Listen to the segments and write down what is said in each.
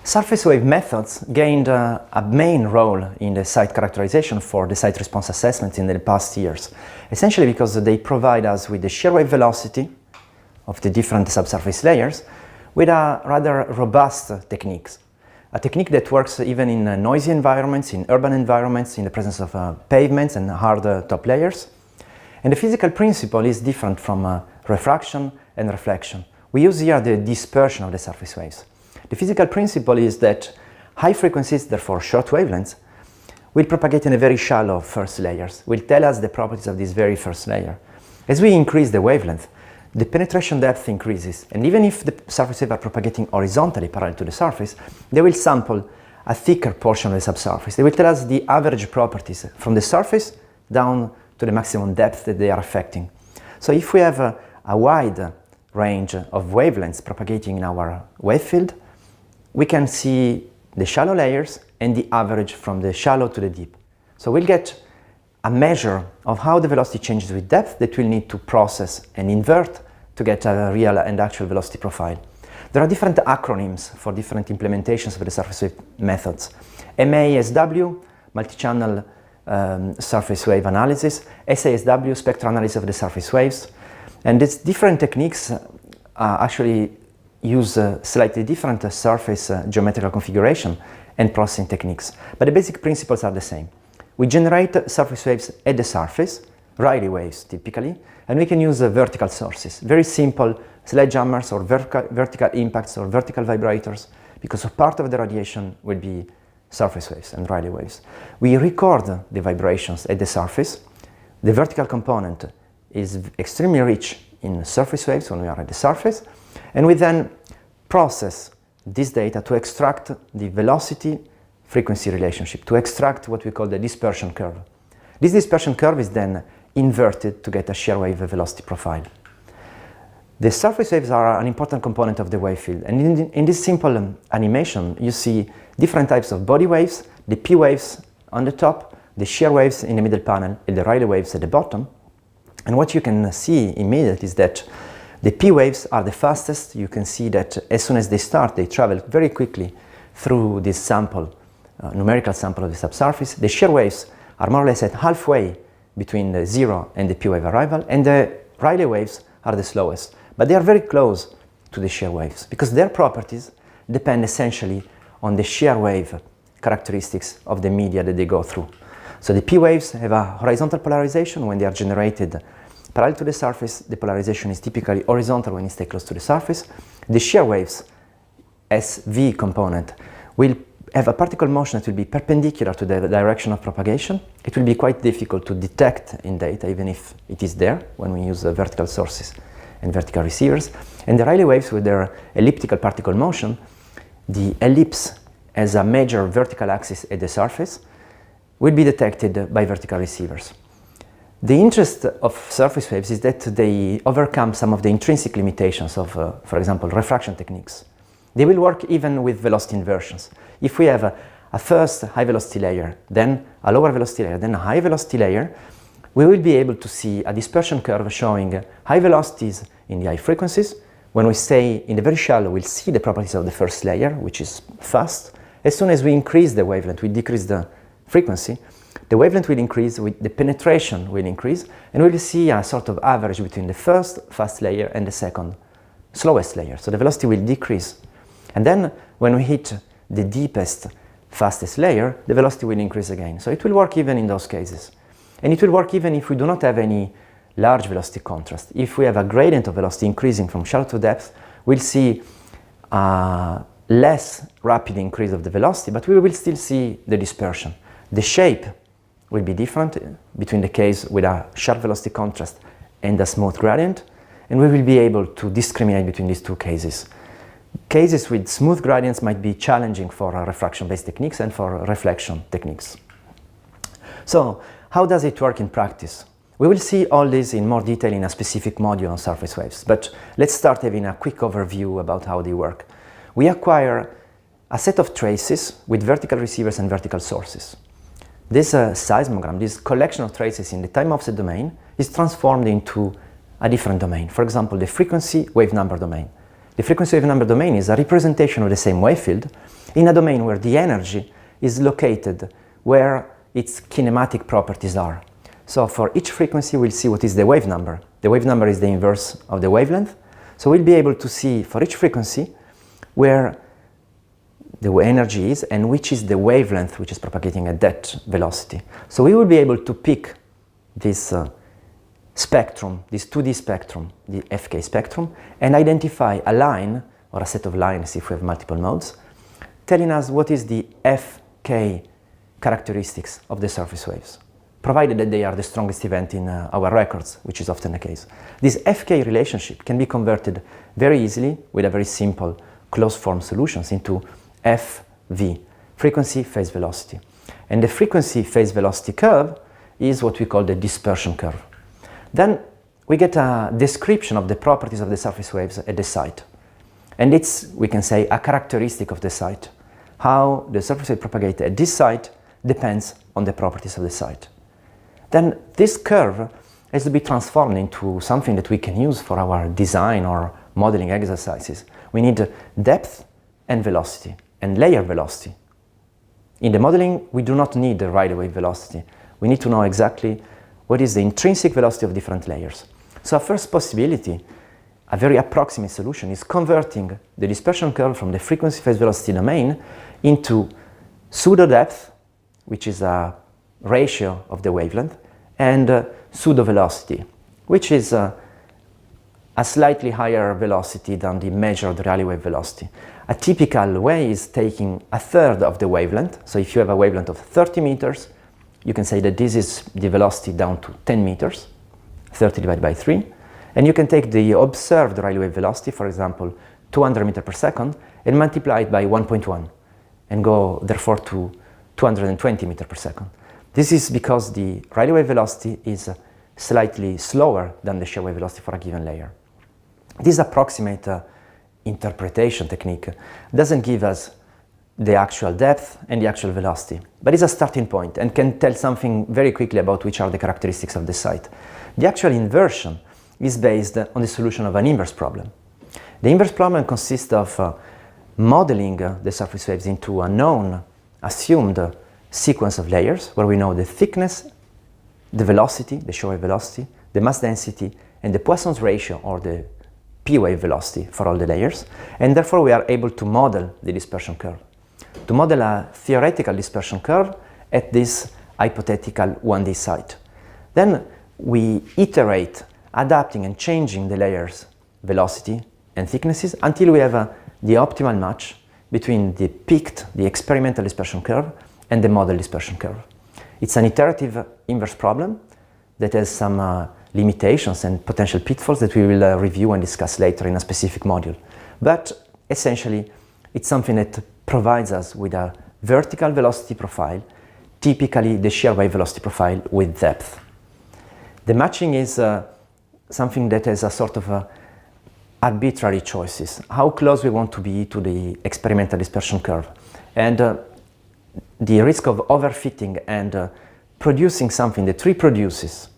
Surface wave methods gained a main role in the site characterization for the site response assessment in the past years, essentially because they provide us with the shear wave velocity of the different subsurface layers with a rather robust techniques. A technique that works even in noisy environments, in urban environments, in the presence of pavements and hard top layers. And the physical principle is different from refraction and reflection. We use here the dispersion of the surface waves. The physical principle is that high frequencies, therefore short wavelengths, will propagate in a very shallow first layers, will tell us the properties of this very first layer. As we increase the wavelength, the penetration depth increases, and even if the surface waves are propagating horizontally parallel to the surface, they will sample a thicker portion of the subsurface. They will tell us the average properties from the surface down to the maximum depth that they are affecting. So if we have a wide range of wavelengths propagating in our wave field, we can see the shallow layers and the average from the shallow to the deep. So we'll get a measure of how the velocity changes with depth that we'll need to process and invert to get a real and actual velocity profile. There are different acronyms for different implementations of the surface wave methods. MASW, multi-channel surface wave analysis, SASW, spectral analysis of the surface waves. And these different techniques actually use slightly different surface geometrical configuration and processing techniques, but the basic principles are the same. We generate surface waves at the surface, Rayleigh waves typically, and we can use vertical sources, very simple sledgehammers or vertical impacts or vertical vibrators, because a part of the radiation will be surface waves and Rayleigh waves. We record the vibrations at the surface. The vertical component is extremely rich in surface waves when we are at the surface, and we then process this data to extract the velocity-frequency relationship, to extract what we call the dispersion curve. This dispersion curve is then inverted to get a shear wave velocity profile. The surface waves are an important component of the wave field, and in this simple animation you see different types of body waves, the P waves on the top, the shear waves in the middle panel, and the Rayleigh waves at the bottom. And what you can see immediately is that the P waves are the fastest. You can see that as soon as they start, they travel very quickly through this sample, numerical sample of the subsurface. The shear waves are more or less at halfway between the zero and the P wave arrival, and the Rayleigh waves are the slowest. But they are very close to the shear waves because their properties depend essentially on the shear wave characteristics of the media that they go through. So the P waves have a horizontal polarization when they are generated parallel to the surface. The polarization is typically horizontal when you stay close to the surface. The shear waves, SV component, will have a particle motion that will be perpendicular to the direction of propagation. It will be quite difficult to detect in data, even if it is there when we use vertical sources and vertical receivers. And the Rayleigh waves with their elliptical particle motion, the ellipse as a major vertical axis at the surface, will be detected by vertical receivers. The interest of surface waves is that they overcome some of the intrinsic limitations of, for example, refraction techniques. They will work even with velocity inversions. If we have a first high velocity layer, then a lower velocity layer, then a high velocity layer, we will be able to see a dispersion curve showing high velocities in the high frequencies. When we stay in the very shallow, we'll see the properties of the first layer, which is fast. As soon as we increase the wavelength, we decrease the frequency, the wavelength will increase, the penetration will increase, and we will see a sort of average between the first fast layer and the second slowest layer. So the velocity will decrease. And then when we hit the deepest, fastest layer, the velocity will increase again. So it will work even in those cases. And it will work even if we do not have any large velocity contrast. If we have a gradient of velocity increasing from shallow to depth, we'll see a less rapid increase of the velocity, but we will still see the dispersion. The shape will be different between the case with a sharp velocity contrast and a smooth gradient, and we will be able to discriminate between these two cases. Cases with smooth gradients might be challenging for refraction-based techniques and for reflection techniques. So, how does it work in practice? We will see all this in more detail in a specific module on surface waves, but let's start having a quick overview about how they work. We acquire a set of traces with vertical receivers and vertical sources. This seismogram, this collection of traces in the time offset domain, is transformed into a different domain. For example, the frequency wave number domain. The frequency wave number domain is a representation of the same wave field in a domain where the energy is located where its kinematic properties are. So for each frequency we'll see what is the wave number. The wave number is the inverse of the wavelength. So we'll be able to see for each frequency where the energy is and which is the wavelength which is propagating at that velocity. So we will be able to pick this spectrum, this 2D spectrum, the FK spectrum, and identify a line or a set of lines if we have multiple modes, telling us what is the FK characteristics of the surface waves, provided that they are the strongest event in our records, which is often the case. This FK relationship can be converted very easily with a very simple closed form solutions into FV, frequency phase velocity. And the frequency phase velocity curve is what we call the dispersion curve. Then we get a description of the properties of the surface waves at the site. And it's, we can say, a characteristic of the site. How the surface wave propagates at this site depends on the properties of the site. Then this curve has to be transformed into something that we can use for our design or modeling exercises. We need depth and velocity and layer velocity. In the modeling, we do not need the Rayleigh wave velocity. We need to know exactly what is the intrinsic velocity of different layers. So a first possibility, a very approximate solution, is converting the dispersion curve from the frequency phase velocity domain into pseudo depth, which is a ratio of the wavelength, and pseudo velocity, which is a slightly higher velocity than the measured Rayleigh wave velocity. A typical way is taking a third of the wavelength. So if you have a wavelength of 30 meters, you can say that this is the velocity down to 10 meters, 30 divided by 3. And you can take the observed Rayleigh wave velocity, for example, 200 meters per second, and multiply it by 1.1, and go therefore to 220 meters per second. This is because the Rayleigh wave velocity is slightly slower than the shear wave velocity for a given layer. This approximate interpretation technique doesn't give us the actual depth and the actual velocity, but it's a starting point and can tell something very quickly about which are the characteristics of the site. The actual inversion is based on the solution of an inverse problem. The inverse problem consists of modeling the surface waves into a known, assumed sequence of layers where we know the thickness, the velocity, the shear wave velocity, the mass density, and the Poisson's ratio, or the P wave velocity for all the layers, and therefore we are able to model the dispersion curve. To model a theoretical dispersion curve at this hypothetical 1D site. Then we iterate, adapting and changing the layers' velocity and thicknesses until we have the optimal match between the picked, the experimental dispersion curve, and the model dispersion curve. It's an iterative inverse problem that has some limitations and potential pitfalls that we will review and discuss later in a specific module. But essentially, it's something that provides us with a vertical velocity profile, typically the shear wave velocity profile with depth. The matching is something that has a sort of arbitrary choices, how close we want to be to the experimental dispersion curve. And the risk of overfitting and producing something that reproduces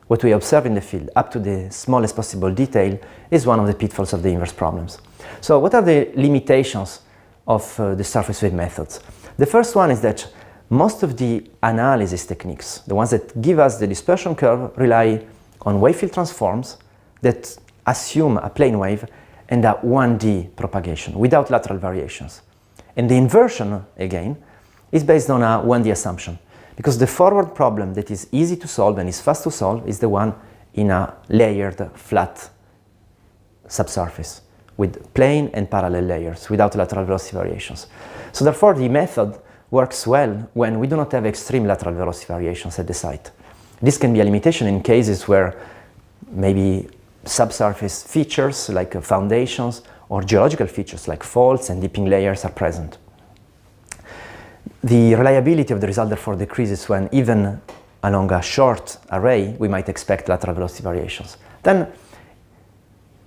what we observe in the field up to the smallest possible detail is one of the pitfalls of the inverse problems. So what are the limitations of the surface wave methods? The first one is that most of the analysis techniques, the ones that give us the dispersion curve, rely on wave field transforms that assume a plane wave and a 1D propagation without lateral variations. And the inversion, again, is based on a 1D assumption, because the forward problem that is easy to solve and is fast to solve is the one in a layered flat subsurface with plane and parallel layers without lateral velocity variations. So therefore the method works well when we do not have extreme lateral velocity variations at the site. This can be a limitation in cases where maybe subsurface features like foundations or geological features like faults and dipping layers are present. The reliability of the result therefore decreases when even along a short array we might expect lateral velocity variations. Then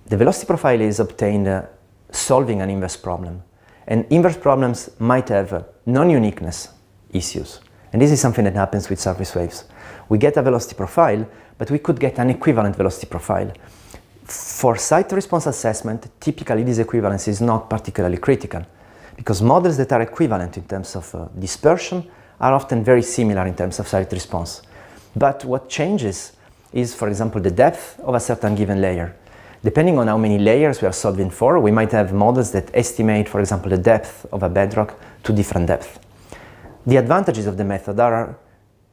the velocity profile is obtained solving an inverse problem, and inverse problems might have non-uniqueness issues, and this is something that happens with surface waves. We get a velocity profile, but we could get an equivalent velocity profile For site response assessment, typically this equivalence is not particularly critical because models that are equivalent in terms of dispersion are often very similar in terms of site response. But what changes is, for example, the depth of a certain given layer. Depending on how many layers we are solving for, we might have models that estimate, for example, the depth of a bedrock to different depths. The advantages of the method are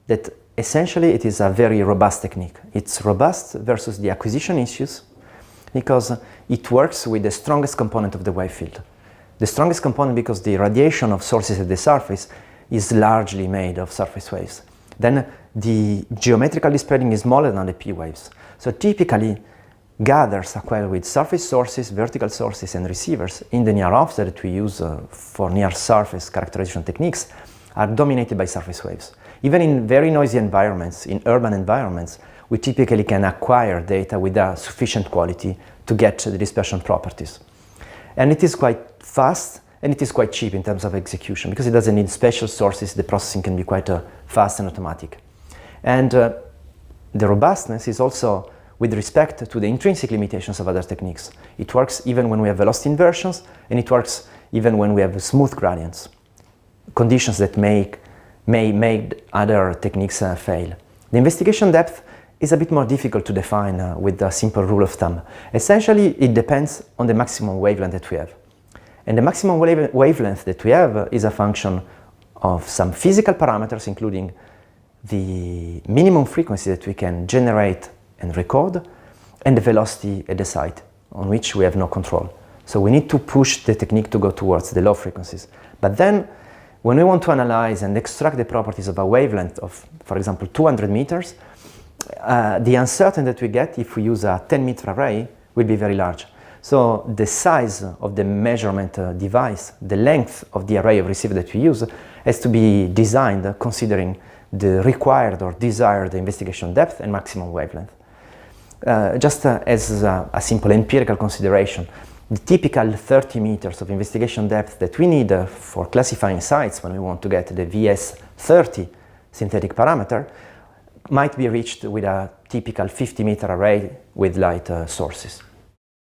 that essentially it is a very robust technique. It's robust versus the acquisition issues because it works with the strongest component of the wave field. The strongest component because the radiation of sources at the surface is largely made of surface waves. Then the geometrical dispersion is smaller than the P waves. So typically gathers acquired with surface sources, vertical sources and receivers in the near offset that we use for near surface characterization techniques are dominated by surface waves. Even in very noisy environments, in urban environments, we typically can acquire data with a sufficient quality to get the dispersion properties. And it is quite fast and it is quite cheap in terms of execution because it doesn't need special sources. The processing can be quite fast and automatic. And the robustness is also with respect to the intrinsic limitations of other techniques. It works even when we have velocity inversions and it works even when we have smooth gradients, conditions that may make other techniques fail. The investigation depth is a bit more difficult to define with a simple rule of thumb. Essentially, it depends on the maximum wavelength that we have. And the maximum wavelength that we have is a function of some physical parameters, including the minimum frequency that we can generate and record, and the velocity at the site, on which we have no control. So we need to push the technique to go towards the low frequencies. But then, when we want to analyze and extract the properties of a wavelength of, for example, 200 meters, the uncertainty that we get if we use a 10-meter array will be very large. So the size of the measurement device, the length of the array of receiver that we use, has to be designed considering the required or desired investigation depth and maximum wavelength. Just as a simple empirical consideration, the typical 30 meters of investigation depth that we need for classifying sites when we want to get the VS30 synthetic parameter might be reached with a typical 50-meter array with light sources.